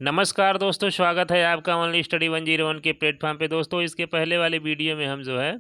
नमस्कार दोस्तों, स्वागत है आपका ओनली स्टडी 101 के प्लेटफॉर्म पे। दोस्तों, इसके पहले वाले वीडियो में हम जो है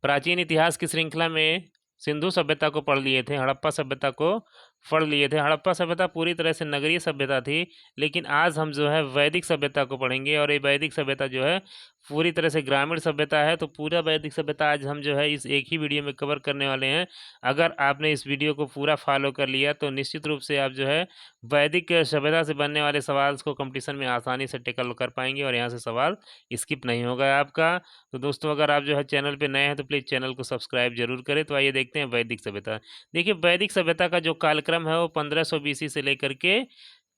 प्राचीन इतिहास की श्रृंखला में सिंधु सभ्यता को पढ़ लिए थे, हड़प्पा सभ्यता को पढ़ लिए थे। हड़प्पा सभ्यता पूरी तरह से नगरीय सभ्यता थी, लेकिन आज हम जो है वैदिक सभ्यता को पढ़ेंगे। और ये वैदिक सभ्यता जो है पूरी तरह से ग्रामीण सभ्यता है। तो पूरा वैदिक सभ्यता आज हम जो है इस एक ही वीडियो में कवर करने वाले हैं। अगर आपने इस वीडियो को पूरा फॉलो कर लिया तो निश्चित रूप से आप जो है वैदिक सभ्यता से बनने वाले सवाल को कंपटीशन में आसानी से टेकल कर पाएंगे और यहाँ से सवाल स्किप नहीं होगा आपका। तो दोस्तों, अगर आप जो है चैनल पे नए हैं तो प्लीज़ चैनल को सब्सक्राइब जरूर करें। तो आइए देखते हैं वैदिक सभ्यता। देखिए, वैदिक सभ्यता का जो कालक्रम है वो 1500 बीसी से लेकर के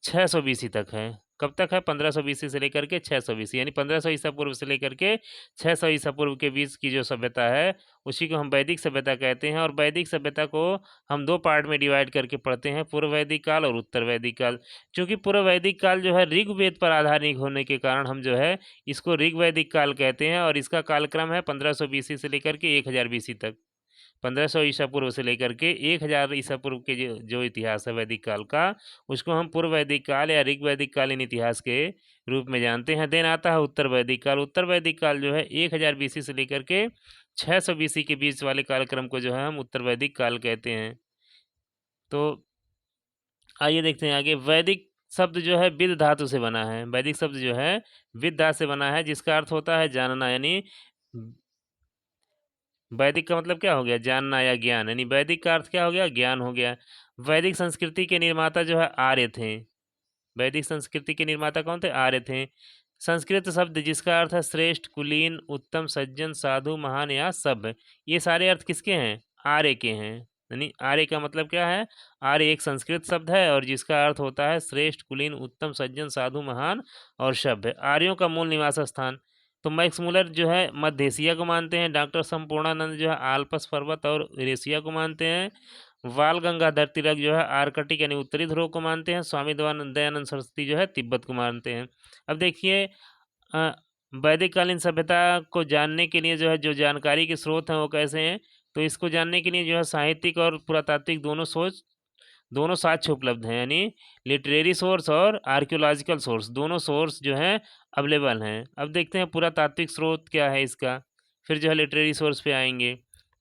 600 बीसी तक है। कब तक है? 1500 बीसी से लेकर के 600 बीसी, यानी 1500 ईसा पूर्व से लेकर के 600 ईसा पूर्व के बीच की जो सभ्यता है उसी को हम वैदिक सभ्यता कहते हैं। और वैदिक सभ्यता को हम दो पार्ट में डिवाइड करके पढ़ते हैं, पूर्व वैदिक काल और उत्तर वैदिक काल। क्योंकि पूर्व वैदिक काल जो है ऋग्वेद पर आधारित होने के कारण हम जो है इसको ऋग्वैदिक काल कहते हैं। और इसका कालक्रम है 1500 बीसी से लेकर के 1000 बीसी तक। 1500 ईसा पूर्व से लेकर के 1000 ईसा पूर्व के जो जो इतिहास है वैदिक काल का, उसको हम पूर्व वैदिक काल या ऋग वैदिक कालीन इतिहास के रूप में जानते हैं। देन आता है उत्तर वैदिक काल। उत्तर वैदिक काल जो है 1000 बीसी से लेकर के 600 बीसी के बीच वाले कालक्रम को जो है हम उत्तर वैदिक काल कहते हैं। तो आइए देखते हैं आगे। वैदिक शब्द जो है विद धातु से बना है। वैदिक शब्द जो है विद धातु से बना है, जिसका अर्थ होता है जानना। यानी वैदिक का मतलब क्या हो गया? जानना या ज्ञान। यानी वैदिक का अर्थ क्या हो गया? ज्ञान हो गया। वैदिक संस्कृति के निर्माता जो है आर्य थे। वैदिक संस्कृति के निर्माता कौन थे? आर्य थे। संस्कृत शब्द जिसका अर्थ है श्रेष्ठ, कुलीन, उत्तम, सज्जन, साधु, महान या सभ्य, ये सारे अर्थ किसके हैं? आर्य के हैं। यानी आर्य का मतलब क्या है? आर्य एक संस्कृत शब्द है और जिसका अर्थ होता है श्रेष्ठ, कुलीन, उत्तम, सज्जन, साधु, महान और सभ्य। आर्यों का मूल निवास स्थान तो मैक्स मुलर जो है मध्य एशिया को मानते हैं। डॉक्टर संपूर्णानंद जो है आल्पस पर्वत और यूरेशिया को मानते हैं। बाल गंगाधर तिलक जो है आर्कटिक यानी उत्तरी ध्रुव को मानते हैं। स्वामी दयानंद सरस्वती जो है तिब्बत को मानते हैं। अब देखिए, अ, वैदिक कालीन सभ्यता को जानने के लिए जो है जो जानकारी के स्रोत हैं वो कैसे हैं? तो इसको जानने के लिए जो है साहित्यिक और पुरातात्विक दोनों साक्ष्य उपलब्ध हैं। यानी लिटरेरी सोर्स और आर्कियोलॉजिकल सोर्स, दोनों सोर्स जो हैं अवेलेबल हैं। अब देखते हैं पुरातात्विक स्रोत क्या है इसका, फिर जो है लिटरेरी सोर्स पे आएंगे।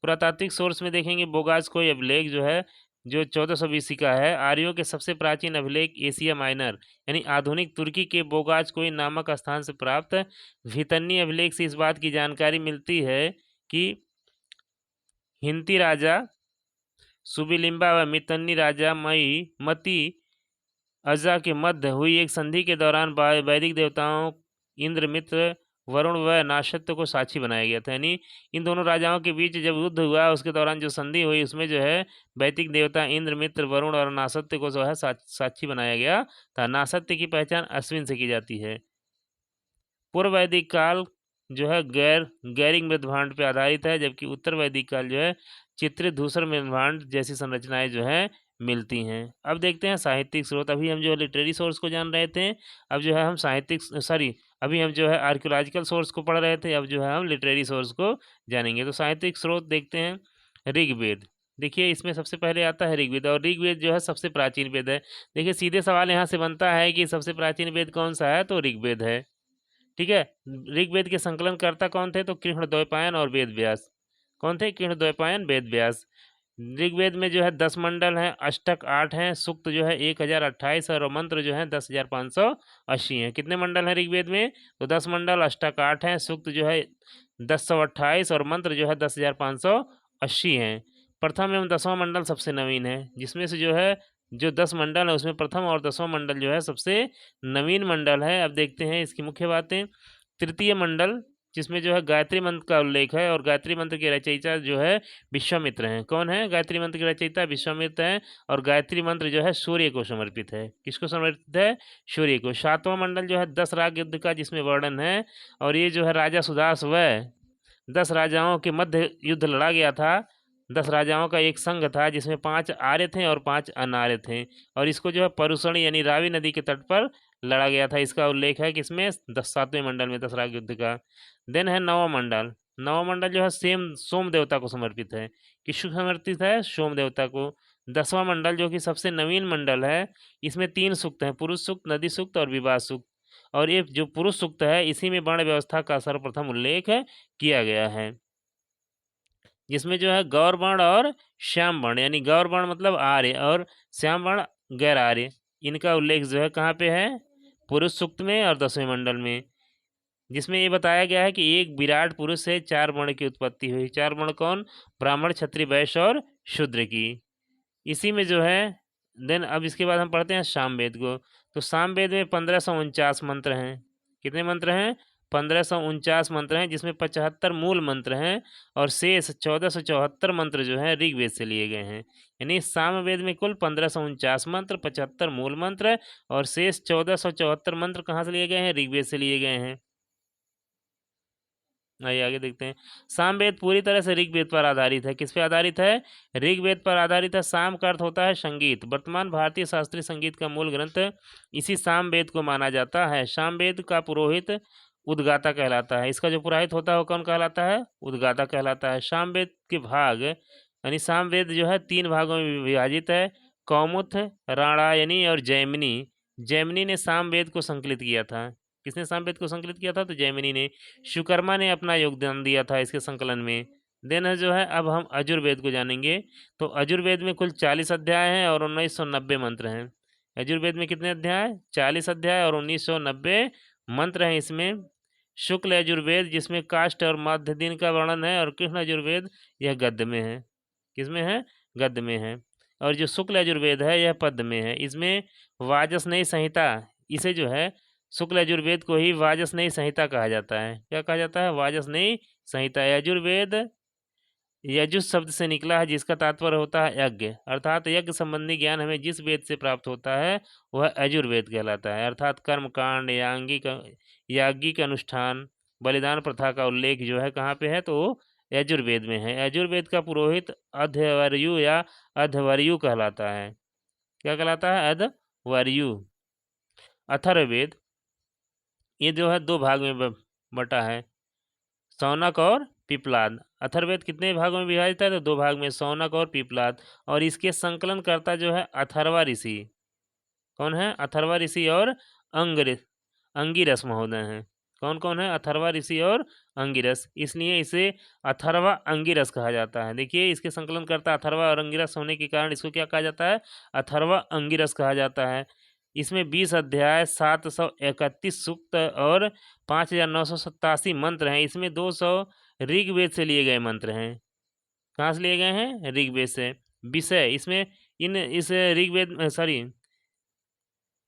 पुरातात्विक सोर्स में देखेंगे बोगाज कोई अभिलेख जो है जो 1400 बीसी का है। आर्यों के सबसे प्राचीन अभिलेख एशिया माइनर यानी आधुनिक तुर्की के बोगाज कोई नामक स्थान से प्राप्त भितन्नी अभिलेख से इस बात की जानकारी मिलती है कि हिंती राजा सुबिलिम्बा व मितन्नी राजा मती अजा के मध्य हुई एक संधि के दौरान वैदिक देवताओं इंद्र, मित्र, वरुण व नाशत्य को साक्षी बनाया गया था। यानी इन दोनों राजाओं के बीच जब युद्ध हुआ उसके दौरान जो संधि हुई उसमें जो है वैदिक देवता इंद्र, मित्र, वरुण और नासत्य को जो है साक्षी बनाया गया था। नासत्य की पहचान अश्विन से की जाती है। पूर्व वैदिक काल जो है गैरिक मृदभांड पे आधारित है, जबकि उत्तर वैदिक काल जो है चित्रित धूसर मृदभांड जैसी संरचनाएं जो है मिलती हैं। अब देखते हैं साहित्यिक स्रोत। अभी हम जो है लिटरेरी सोर्स को जान रहे थे, अब जो है हम अभी हम जो है आर्कियोलॉजिकल सोर्स को पढ़ रहे थे, अब जो है हम लिटरेरी सोर्स को जानेंगे। तो साहित्यिक स्रोत देखते हैं ऋग्वेद। देखिए, इसमें सबसे पहले आता है ऋग्वेद और ऋग्वेद जो है सबसे प्राचीन वेद है। देखिए, सीधे सवाल यहाँ से बनता है कि सबसे प्राचीन वेद कौन सा है? तो ऋग्वेद है। ठीक है। ऋग्वेद के संकलनकर्ता कौन थे? तो कृष्णद्वैपायन और वेद व्यास। कौन थे? कृष्णद्वैपायन, वेद व्यास। ऋग्वेद में जो है 10 मंडल हैं, अष्टक 8 हैं, सूक्त जो है 1028 और मंत्र जो है 10,580 हैं। कितने मंडल हैं ऋग्वेद में? तो 10 मंडल, अष्टक 8 हैं, सूक्त जो है 1028 और मंत्र जो है 10,580 हैं। प्रथम एवं 10वां मंडल सबसे नवीन है, जिसमें से जो है जो 10 मंडल है उसमें प्रथम और 10वां मंडल जो है सबसे नवीन मंडल है। अब देखते हैं इसकी मुख्य बातें। तृतीय मंडल जिसमें जो है गायत्री मंत्र का उल्लेख है और गायत्री मंत्र के रचयिता जो है विश्वामित्र हैं। कौन है गायत्री मंत्र के रचयिता? विश्वामित्र हैं। और गायत्री मंत्र जो है सूर्य को समर्पित है। किसको समर्पित है? सूर्य को। सातवां मंडल जो है 10 राग युद्ध का जिसमें वर्णन है और ये जो है राजा सुदास व 10 राजाओं के मध्य युद्ध लड़ा गया था। 10 राजाओं का एक संघ था जिसमें 5 आर्य थे और 5 अनार्य थे और इसको जो है परुषणी यानी रावी नदी के तट पर लड़ा गया था। इसका उल्लेख है किसमें? 7वें मंडल में 10 राग युद्ध का। देन है नवा मंडल। नवा मंडल जो है सोम देवता को समर्पित है। किसको समर्पित है? सोम देवता को। 10वां मंडल जो कि सबसे नवीन मंडल है, इसमें 3 सूक्त हैं, पुरुष सूक्त, नदी सूक्त और विवाह सूक्त। और ये जो पुरुष सूक्त है, इसी में वर्ण व्यवस्था का सर्वप्रथम उल्लेख किया गया है, जिसमें जो है गौर वर्ण और श्याम वर्ण, यानी गौर वर्ण मतलब आर्य और श्याम वर्ण गैर आर्य, इनका उल्लेख जो है कहाँ पे है? पुरुष सूक्त में और 10वें मंडल में, जिसमें ये बताया गया है कि एक विराट पुरुष से 4 वर्ण की उत्पत्ति हुई। 4 वर्ण कौन? ब्राह्मण, क्षत्रिय, वैश्य और शूद्र की। इसी में जो है देन अब इसके बाद हम पढ़ते हैं सामवेद को। तो सामवेद में 1549 मंत्र हैं। कितने मंत्र हैं? 1549 मंत्र हैं, जिसमें 75 मूल मंत्र हैं और शेष 1474 मंत्र जो है ऋग्वेद से लिए गए हैं। यानी सामवेद में कुल 1549 मंत्र, 75 मूल मंत्र और शेष 1474 मंत्र कहाँ से लिए गए हैं? ऋग्वेद से लिए गए हैं। आइए आगे देखते हैं। सामवेद पूरी तरह से ऋग्वेद पर आधारित है। किस पे आधारित है? ऋग्वेद पर आधारित है। साम का अर्थ होता है संगीत। वर्तमान भारतीय शास्त्रीय संगीत का मूल ग्रंथ इसी सामवेद को माना जाता है। सामवेद का पुरोहित उद्गाता कहलाता है। इसका जो पुरोहित होता है वो कौन कहलाता है? उद्गाता कहलाता है। सामवेद के भाग यानी सामवेद जो है 3 भागों में विभाजित है। कौमुथ, राणायनी और जैमिनी। जैमिनी ने सामवेद को संकलित किया था। किसने सामवेद को संकलित किया था? तो जैमिनी ने। शुकर्मा ने अपना योगदान दिया था इसके संकलन में। देन है जो है अब हम अजुर्वेद को जानेंगे। तो अजुर्वेद में कुल 40 अध्याय हैं और 1990 मंत्र हैं। अजुर्वेद में कितने अध्याय? 40 अध्याय और 1990 मंत्र हैं इसमें। शुक्ल यजुर्वेद जिसमें काष्ठ और मध्य दिन का वर्णन है, और कृष्ण यजुर्वेद यह गद्य में है। किसमें है? गद्य में है। और जो शुक्ल यजुर्वेद है यह पद्य में है। इसमें वाजस्नेयी संहिता, इसे जो है शुक्ल यजुर्वेद को ही वाजस्नेयी संहिता कहा जाता है। क्या कहा जाता है? वाजस्नेयी संहिता। यजुर्वेद यजुस शब्द से निकला है, जिसका तात्पर्य होता है यज्ञ, अर्थात यज्ञ संबंधी ज्ञान हमें जिस वेद से प्राप्त होता है वह यजुर्वेद कहलाता है। अर्थात कर्म कांड, याज्ञिक अनुष्ठान, बलिदान प्रथा का उल्लेख जो है कहाँ पे है? तो यजुर्वेद में है। यजुर्वेद का पुरोहित अध्वर्यु या अध्वर्यु कहलाता है। क्या कहलाता है? अध्वर्यु। अथर्ववेद ये जो है 2 भाग में बटा है, शौनक और पिपलाद। अथर्ववेद कितने भागों में विभाजित है? तो 2 भाग में, शौनक और पिपलाद। और इसके संकलनकर्ता जो है अथर्वा ऋषि। कौन है? अथर्वा ऋषि और अंगिरस महोदय हैं। कौन कौन है? अथर्वा ऋषि और अंगिरस, इसलिए इसे अथर्वा अंगिरस कहा जाता है। देखिए इसके संकलनकर्ता अथर्वा और अंगिरस होने के कारण इसको क्या कहा जाता है? अथर्वा अंगिरस कहा जाता है। इसमें 20 अध्याय, 731 सूक्त और 5987 मंत्र हैं। इसमें 200 ऋग्वेद से लिए गए मंत्र हैं। कहाँ से लिए गए हैं? ऋग्वेद से। विषय इसमें इस ऋग्वेद सॉरी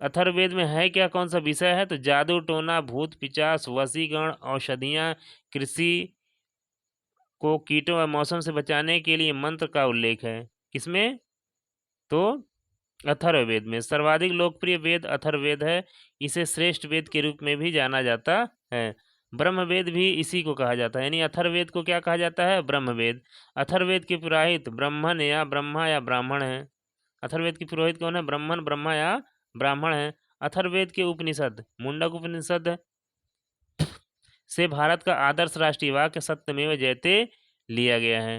अथर्ववेद में है क्या? कौन सा विषय है? तो जादू टोना, भूत पिचास, वशीगण, औषधियाँ, कृषि को कीटों व मौसम से बचाने के लिए मंत्र का उल्लेख है। किसमें? तो अथर्ववेद में। सर्वाधिक लोकप्रिय वेद अथर्ववेद है। इसे श्रेष्ठ वेद के रूप में भी जाना जाता है। ब्रह्मवेद भी इसी को कहा जाता है, यानी अथर्ववेद को क्या कहा जाता है? ब्रह्मवेद। अथर्ववेद के पुरोहित ब्राह्मण या ब्रह्मा या ब्राह्मण हैं। अथर्ववेद के पुरोहित कौन है? ब्राह्मण, ब्रह्मा या ब्राह्मण हैं। अथर्ववेद के उपनिषद मुंडक उपनिषद से भारत का आदर्श राष्ट्रीय वाक्य सत्यमेव जयते लिया गया है।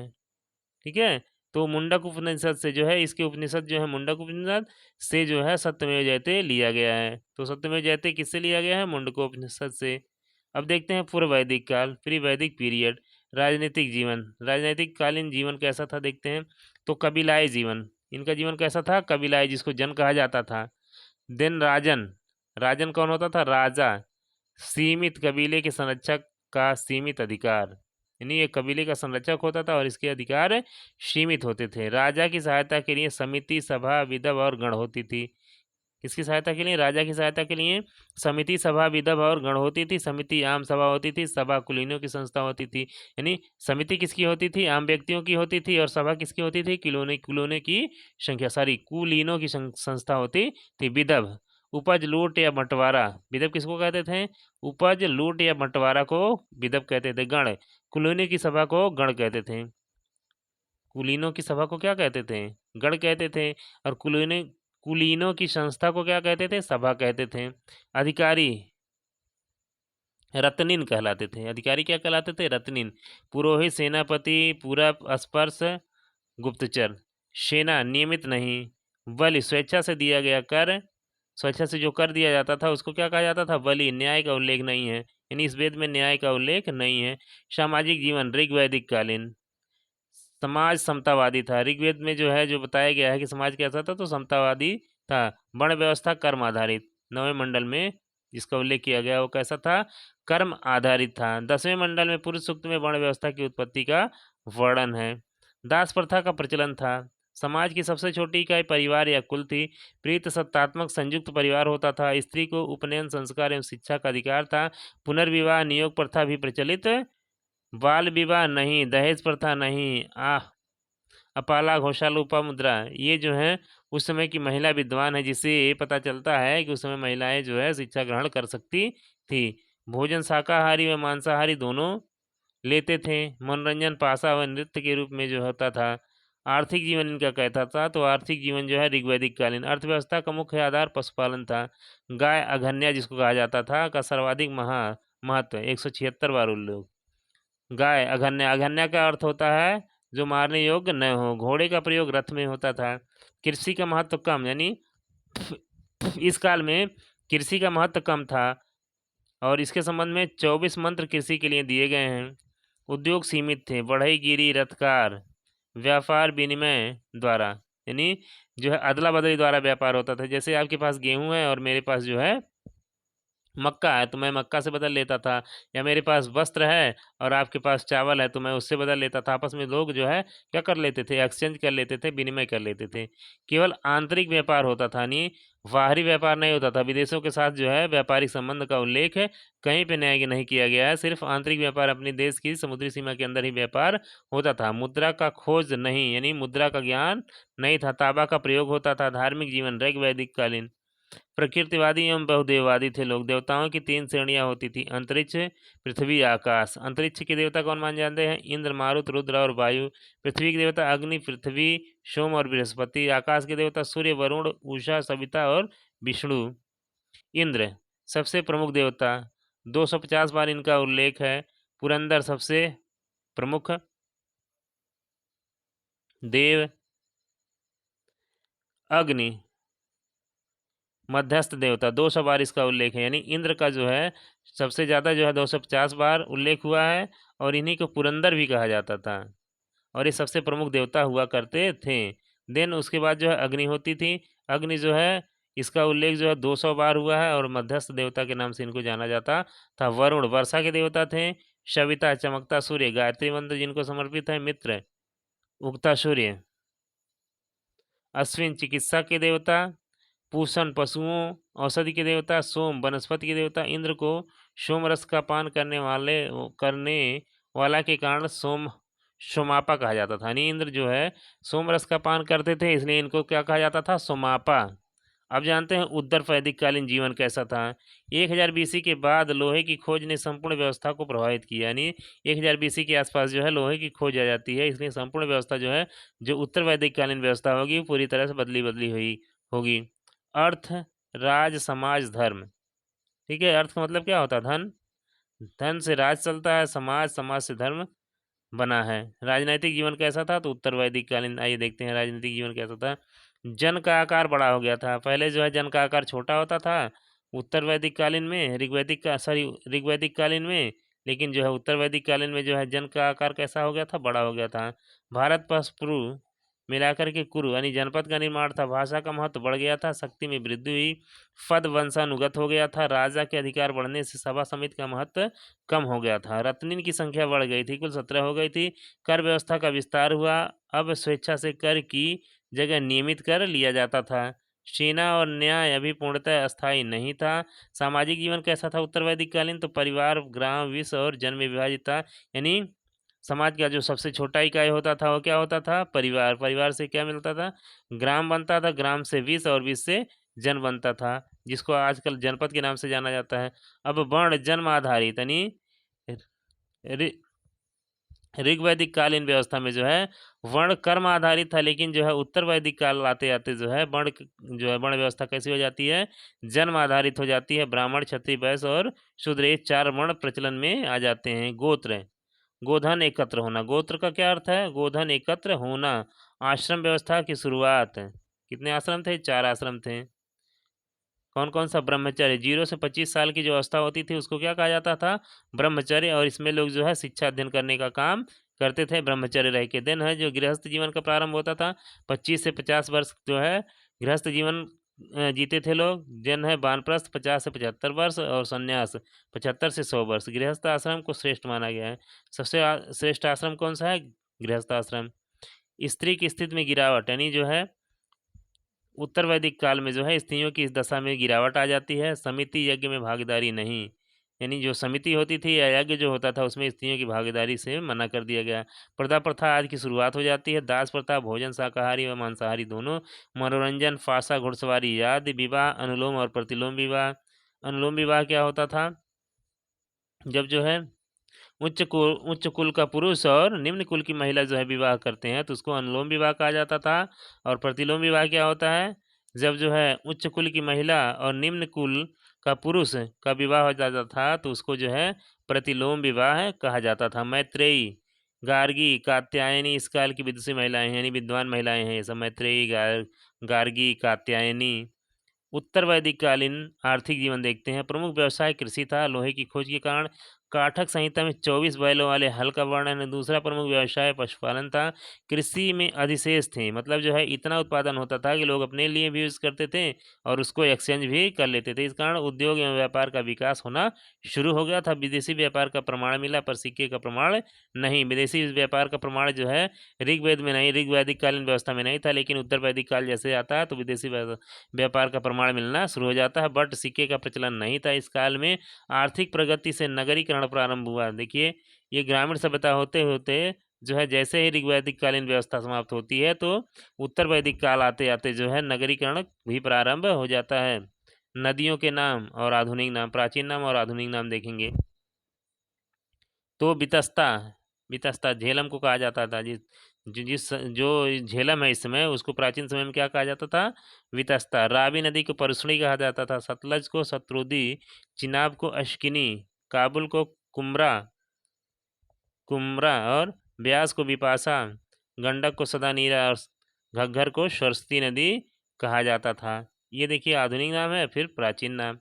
ठीक है, तो मुंडक उपनिषद से जो है, इसके उपनिषद जो है मुंडक उपनिषद से जो है सत्यमेव जयते लिया गया है। तो सत्यमेव जयते किससे लिया गया है? मुंडकोपनिषद से। अब देखते हैं पूर्व वैदिक काल, प्री वैदिक पीरियड। राजनीतिक जीवन, राजनीतिक कालीन जीवन कैसा था देखते हैं। तो कबीलाई जीवन, इनका जीवन कैसा था? कबीलाई, जिसको जन कहा जाता था। देन राजन, राजन कौन होता था? राजा। सीमित, कबीले के संरक्षक का सीमित अधिकार, यानी ये कबीले का संरक्षक होता था और इसके अधिकार सीमित होते थे। राजा की सहायता के लिए समिति, सभा, विधव और गण होती थी। किसकी सहायता के लिए? राजा की सहायता के लिए समिति, सभा, विधव और गण होती थी। समिति आम सभा होती थी, सभा कुलीनों की संस्था होती थी। यानी समिति किसकी होती थी? आम व्यक्तियों की होती थी। और सभा किसकी होती थी? कुलोने की संख्या, सारी कुलीनों की संस्था होती थी। विधव उपज, लूट या बंटवारा, विधव किसको कहते थे? उपज, लूट या बंटवारा को विधव कहते थे। गण, कुलीनों की सभा को गण कहते थे। कुलीनों की सभा को क्या कहते थे? गण कहते थे। और कुलीनों की संस्था को क्या कहते थे? सभा कहते थे। अधिकारी रत्निन कहलाते थे। अधिकारी क्या कहलाते थे? रत्निन। पुरोहित, सेनापति, पूरा स्पर्श, गुप्तचर। सेना नियमित नहीं, बलि स्वेच्छा से दिया गया कर, स्वेच्छा से जो कर दिया जाता था उसको क्या कहा जाता था, बलि। न्याय का उल्लेख नहीं है, यानी इस वेद में न्याय का उल्लेख नहीं है। सामाजिक जीवन ऋग्वैदिक कालीन, समाज समतावादी था। ऋग्वेद में जो है जो बताया गया है कि समाज कैसा था, तो समतावादी था। वर्ण व्यवस्था कर्म आधारित, 9वें मंडल में जिसका उल्लेख किया गया वो कैसा था, कर्म आधारित था। 10वें मंडल में पुरुष सूक्त में वर्ण व्यवस्था की उत्पत्ति का वर्णन है। दास प्रथा का प्रचलन था। समाज की सबसे छोटी इकाई परिवार या कुल थी। प्रीत सत्तात्मक संयुक्त परिवार होता था। स्त्री को उपनयन संस्कार एवं शिक्षा का अधिकार था। पुनर्विवाह नियोग प्रथा भी प्रचलित, बाल विवाह नहीं, दहेज प्रथा नहीं। अपाला घोषाल मुद्रा, ये जो है उस समय की महिला विद्वान है, जिससे ये पता चलता है कि उस समय महिलाएं जो है शिक्षा ग्रहण कर सकती थी। भोजन शाकाहारी व मांसाहारी दोनों लेते थे। मनोरंजन पासा व नृत्य के रूप में जो होता था। आर्थिक जीवन इनका कहता था, तो आर्थिक जीवन जो है ऋग्वैदिक कालीन। अर्थव्यवस्था का मुख्य आधार पशुपालन था। गाय अघन्या जिसको कहा जाता था का सर्वाधिक महत्व 176 बार उल्लेख। गाय अघन्या, अघन्या का अर्थ होता है जो मारने योग्य न हो। घोड़े का प्रयोग रथ में होता था। कृषि का महत्व कम, यानी इस काल में कृषि का महत्व कम था और इसके संबंध में 24 मंत्र कृषि के लिए दिए गए हैं। उद्योग सीमित थे। बढ़ई गिरी रथकार, व्यापार विनिमय द्वारा, यानी जो है अदला बदली द्वारा व्यापार होता था। जैसे आपके पास गेहूं है और मेरे पास जो है मक्का है, तो मैं मक्का से बदल लेता था। या मेरे पास वस्त्र है और आपके पास चावल है, तो मैं उससे बदल लेता था। आपस में लोग जो है क्या कर लेते थे, एक्सचेंज कर लेते थे, विनिमय कर लेते थे। केवल आंतरिक व्यापार होता था, नहीं बाहरी व्यापार नहीं होता था। विदेशों के साथ जो है व्यापारिक संबंध का उल्लेख है कहीं पे नहीं किया गया है। सिर्फ आंतरिक व्यापार, अपने देश की समुद्री सीमा के अंदर ही व्यापार होता था। मुद्रा का खोज नहीं, यानी मुद्रा का ज्ञान नहीं था। तांबा का प्रयोग होता था। धार्मिक जीवन ऋग्वैदिक कालीन। प्रकृतिवादी एवं बहुदेववादी थे लोग। देवताओं की 3 श्रेणियां होती थी, अंतरिक्ष, पृथ्वी, आकाश। अंतरिक्ष के देवता कौन मान जाते हैं, इंद्र, मारुत, रुद्र और वायु। पृथ्वी के देवता अग्नि, पृथ्वी, सोम और बृहस्पति। आकाश के देवता सूर्य, वरुण, उषा, सविता और विष्णु। इंद्र सबसे प्रमुख देवता, 250 बार इनका उल्लेख है। पुरंदर सबसे प्रमुख देव। अग्नि मध्यस्थ देवता, 200 बार इसका उल्लेख है। यानी इंद्र का जो है सबसे ज़्यादा जो है 250 बार उल्लेख हुआ है और इन्हीं को पुरंदर भी कहा जाता था और ये सबसे प्रमुख देवता हुआ करते थे। देन उसके बाद जो है अग्नि होती थी। अग्नि जो है इसका उल्लेख जो है 200 बार हुआ है और मध्यस्थ देवता के नाम से इनको जाना जाता था। वरुण वर्षा के देवता थे। सविता चमकता सूर्य, गायत्री मंत्र जिनको समर्पित है। मित्र उगता सूर्य। अश्विन चिकित्सा के देवता। पूषण पशुओं औषधि के देवता। सोम वनस्पति के देवता। इंद्र को सोम रस का पान करने वाला के कारण सोमापा कहा जाता था। यानी इंद्र जो है सोम रस का पान करते थे, इसलिए इनको क्या कहा जाता था, सोमापा। अब जानते हैं उत्तर वैदिक कालीन जीवन कैसा था। 1000 बीसी के बाद लोहे की खोज ने संपूर्ण व्यवस्था को प्रभावित किया। यानी 1000 बीसी के आसपास जो है लोहे की खोज आ जाती है, इसलिए संपूर्ण व्यवस्था जो है जो उत्तर वैदिक कालीन व्यवस्था होगी पूरी तरह से बदली बदली हुई होगी। अर्थ, राज, समाज, धर्म। ठीक है, अर्थ का मतलब क्या होता है, धन। धन से राज चलता है, समाज, समाज से धर्म बना है। राजनीतिक जीवन कैसा था, तो उत्तर वैदिक कालीन। आइए देखते हैं राजनीतिक जीवन कैसा था। जन का आकार बड़ा हो गया था। पहले जो है जन का आकार छोटा होता था उत्तर वैदिक कालीन में, ऋग्वैदिक कालीन में। लेकिन जो है उत्तर वैदिक कालीन में जो है जन का आकार कैसा हो गया था, बड़ा हो गया था। भारत पशुपुरु मिलाकर के कुरु यानी जनपद का निर्माण था। भाषा का महत्व बढ़ गया था। शक्ति में वृद्धि हुई। पद वंशानुगत हो गया था। राजा के अधिकार बढ़ने से सभा समिति का महत्व कम हो गया था। रत्निन की संख्या बढ़ गई थी, कुल 17 हो गई थी। कर व्यवस्था का विस्तार हुआ। अब स्वेच्छा से कर की जगह नियमित कर लिया जाता था। सेना और न्याय अभी पूर्णतः अस्थायी नहीं था। सामाजिक जीवन कैसा था उत्तर वैदिक कालीन, तो परिवार, ग्राम, विश्व और जन में विभाजित था। यानी समाज का जो सबसे छोटा इकाई होता था वो क्या होता था, परिवार। परिवार से क्या मिलता था, ग्राम बनता था। ग्राम से विश्व और विश्व से जन बनता था, जिसको आजकल जनपद के नाम से जाना जाता है। अब वर्ण जन्म आधारित यानी ऋग्वैदिक कालीन व्यवस्था में जो है वर्ण कर्म आधारित था। लेकिन जो है उत्तर वैदिक काल आते आते जो है वर्ण व्यवस्था कैसी हो जाती है, जन्म आधारित हो जाती है। ब्राह्मण, क्षत्रिय, वैश्य और शूद्र, ये 4 वर्ण प्रचलन में आ जाते हैं। गोत्र, गोधन एकत्र होना। गोत्र का क्या अर्थ है, गोधन एकत्र होना। आश्रम व्यवस्था की शुरुआत, कितने आश्रम थे? 4 आश्रम थे। कौन कौन सा? ब्रह्मचर्य, 0 से 25 साल की जो अवस्था होती थी उसको क्या कहा जाता था? ब्रह्मचर्य। और इसमें लोग जो है शिक्षा अध्ययन करने का काम करते थे ब्रह्मचर्य रह के। देन है जो गृहस्थ जीवन का प्रारंभ होता था, 25 से 50 वर्ष जो है गृहस्थ जीवन जीते थे लोग। देन है वानप्रस्थ, 50 से 75 वर्ष, और संन्यास 75 से 100 वर्ष। गृहस्थ आश्रम को श्रेष्ठ माना गया है। सबसे श्रेष्ठ आश्रम कौन सा है? गृहस्थ आश्रम। स्त्री की स्थिति में गिरावट, यानी जो है उत्तर वैदिक काल में जो है स्त्रियों की इस दशा में गिरावट आ जाती है। समिति यज्ञ में भागीदारी नहीं, यानी जो समिति होती थी या यज्ञ जो होता था उसमें स्त्रियों की भागीदारी से मना कर दिया गया। प्रथा प्रथा आज की शुरुआत हो जाती है। दास प्रथा, भोजन शाकाहारी व मांसाहारी दोनों, मनोरंजन, फांसा, घुड़सवारी, याद, विवाह, अनुलोम और प्रतिलोम विवाह। अनुलोम विवाह क्या होता था? जब जो है उच्च कुल का पुरुष और निम्न कुल की महिला जो है विवाह करते हैं तो उसको अनुलोम विवाह कहा जाता था। और प्रतिलोम विवाह क्या होता है? जब जो है उच्च कुल की महिला और निम्न कुल का पुरुष का विवाह हो जाता था तो उसको जो है प्रतिलोम विवाह कहा जाता था। मैत्रेयी, गार्गी, कात्यायनी इस काल की विदुषी महिलाएं हैं, यानी विद्वान महिलाएं हैं ये सब। मैत्रेयी, गार्गी, कात्यायनी। उत्तर वैदिक कालीन आर्थिक जीवन देखते हैं। प्रमुख व्यवसाय कृषि था। लोहे की खोज के कारण काठक संहिता में 24 बैलों वाले हल का वर्णन है। दूसरा प्रमुख व्यवसाय पशुपालन था। कृषि में अधिशेष थे, मतलब जो है इतना उत्पादन होता था कि लोग अपने लिए भी यूज करते थे और उसको एक्सचेंज भी कर लेते थे। इस कारण उद्योग एवं व्यापार का विकास होना शुरू हो गया था। विदेशी व्यापार का प्रमाण मिला पर सिक्के का प्रमाण नहीं। विदेशी व्यापार का प्रमाण जो है ऋग्वेद में नहीं, ऋग्वैदिक कालीन व्यवस्था में नहीं था, लेकिन उत्तर वैदिक काल जैसे आता है तो विदेशी व्यापार का प्रमाण मिलना शुरू हो जाता है, बट सिक्के का प्रचलन नहीं था इस काल में। आर्थिक प्रगति से नगरीकरण प्रारंभ हुआ। देखिए ये ग्रामीण सभ्यता होते होते जो है जैसे ही ऋग्वैदिक कालीन व्यवस्था समाप्त होती है तो उत्तर वैदिक काल आते आते जो है नगरीकरण भी प्रारंभ हो जाता है। नदियों के नाम और आधुनिक नाम, प्राचीन नाम और आधुनिक नाम देखेंगे तो बितस्ता, बितस्ता झेलम को कहा जाता था। जो झेलम है इस समय उसको प्राचीन समय में क्या कहा जाता था? वितस्ता। रावी नदी को परुष्णी कहा जाता था। सतलज को शत्रुदी, चिनाब को अश्किनी, काबुल को कुमरा कुमरा और ब्यास को विपाशा, गंडक को सदानीरा और घग्घर को सरस्वती नदी कहा जाता था। ये देखिए आधुनिक नाम है, फिर प्राचीन नाम।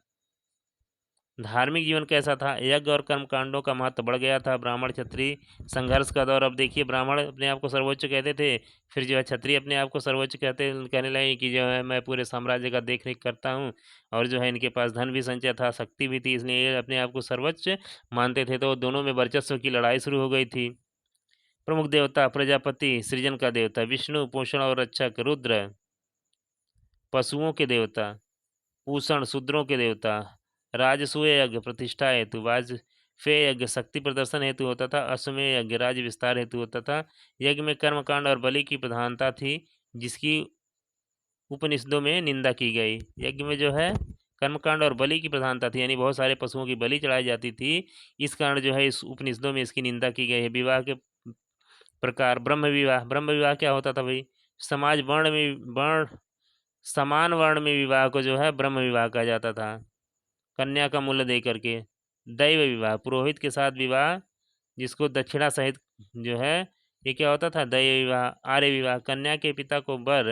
धार्मिक जीवन कैसा था? यज्ञ और कर्म कांडों का महत्व बढ़ गया था। ब्राह्मण क्षत्रिय संघर्ष का दौर। अब देखिए ब्राह्मण अपने आप को सर्वोच्च कहते थे, फिर जो है क्षत्रिय अपने आप को सर्वोच्च कहने लगे कि जो है मैं पूरे साम्राज्य का देख रेख करता हूँ, और जो है इनके पास धन भी संचय था, शक्ति भी थी, इसलिए ये अपने आप को सर्वोच्च मानते थे। तो दोनों में वर्चस्व की लड़ाई शुरू हो गई थी। प्रमुख देवता प्रजापति सृजन का देवता, विष्णु पोषण और रक्षक, रुद्र पशुओं के देवता, पूषण शूद्रों के देवता, राजसूय यज्ञ प्रतिष्ठा हेतु, वाजपेय यज्ञ शक्ति प्रदर्शन हेतु होता था, अश्वमेध यज्ञ राज्य विस्तार हेतु होता था। यज्ञ में कर्मकांड और बलि की प्रधानता थी जिसकी उपनिषदों में निंदा की गई। यज्ञ में जो है कर्मकांड और बलि की प्रधानता थी, यानी बहुत सारे पशुओं की बलि चढ़ाई जाती थी, इस कारण जो है इस उपनिषदों में इसकी निंदा की गई है। विवाह के प्रकार, ब्रह्म विवाह। ब्रह्म विवाह क्या होता था भाई? समाज वर्ण समान वर्ण में विवाह को जो है ब्रह्म विवाह कहा जाता था, कन्या का मूल्य दे करके। दैव विवाह, पुरोहित के साथ विवाह जिसको दक्षिणा सहित जो है ये क्या होता था? दैव विवाह। आर्य विवाह, कन्या के पिता को वर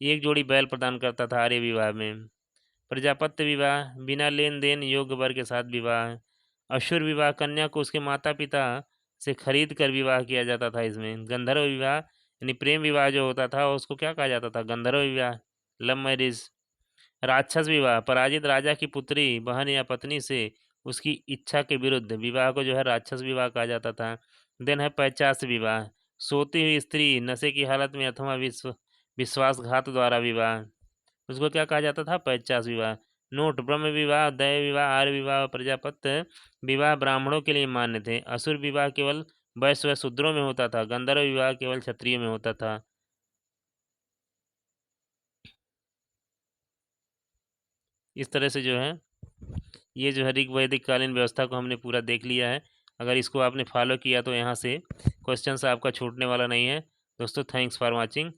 एक जोड़ी बैल प्रदान करता था आर्य विवाह में। प्रजापत्य विवाह, बिना लेन देन योग्य वर के साथ विवाह। असुर विवाह, कन्या को उसके माता पिता से खरीद कर विवाह किया जाता था इसमें। गंधर्व विवाह यानी प्रेम विवाह जो होता था उसको क्या कहा जाता था? गंधर्व विवाह, लव मैरिज। राक्षस विवाह, पराजित राजा की पुत्री, बहन या पत्नी से उसकी इच्छा के विरुद्ध विवाह को जो है राक्षस विवाह कहा जाता था। देन है पैचास विवाह, सोती हुई स्त्री नशे की हालत में अथवा विश्वासघात द्वारा विवाह, उसको क्या कहा जाता था? पैचास विवाह। नोट, ब्रह्म विवाह, दैव विवाह, आर्य विवाह, प्रजापत्य विवाह ब्राह्मणों के लिए मान्य थे। असुर विवाह केवल वैश्य व शूद्रों में होता था। गंधर्व विवाह केवल क्षत्रिय में होता था। इस तरह से जो है ये जो है ऋग वैदिक कालीन व्यवस्था को हमने पूरा देख लिया है। अगर इसको आपने फॉलो किया तो यहाँ से क्वेश्चन आपका छूटने वाला नहीं है। दोस्तों थैंक्स फॉर वाचिंग।